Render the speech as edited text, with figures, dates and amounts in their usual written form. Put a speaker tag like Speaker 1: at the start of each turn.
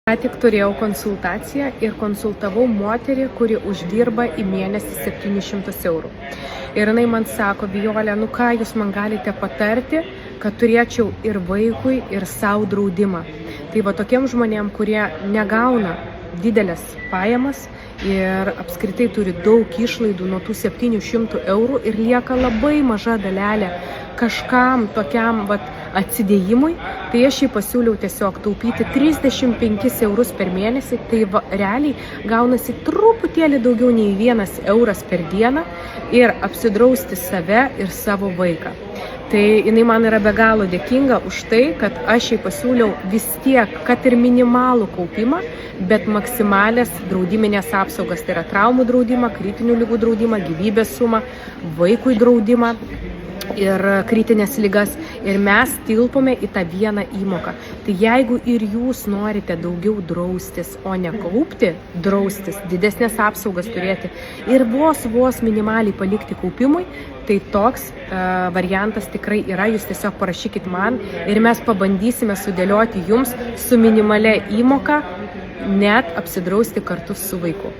Speaker 1: Tik turėjau konsultaciją ir konsultavau moterį, kuri uždirba į mėnesį 700 eurų. Ir jinai man sako, Vijolė, nu ką jūs man galite patarti, kad turėčiau ir vaikui, ir savo draudimą. Tai va tokiem žmonėm, kurie negauna didelės pajamas ir apskritai turi daug išlaidų nuo tų 700 eurų ir lieka labai maža dalelė kažkam tokiam atsidėjimui, tai aš jį pasiūliau tiesiog taupyti 35 eurus per mėnesį, tai realiai gaunasi truputėlį daugiau nei 1 euras per dieną ir apsidrausti save ir savo vaiką. Tai jinai man yra be galo dėkinga už tai, kad aš jai pasiūliau vis tiek, kad ir minimalų kaupimą, bet maksimalės draudiminės apsaugas, tai yra traumų draudimą, kritinių ligų draudimą, gyvybės sumą, vaikui draudimą ir kritinės ligas, ir mes tilpome į tą vieną įmoką. Tai jeigu ir jūs norite daugiau draustis, o ne kaupti, draustis, didesnės apsaugas turėti ir vos minimaliai palikti kaupimui, tai toks variantas tikrai yra, jūs tiesiog parašykit man ir mes pabandysime sudėlioti jums su minimalia įmoka net apsidrausti kartu su vaiku.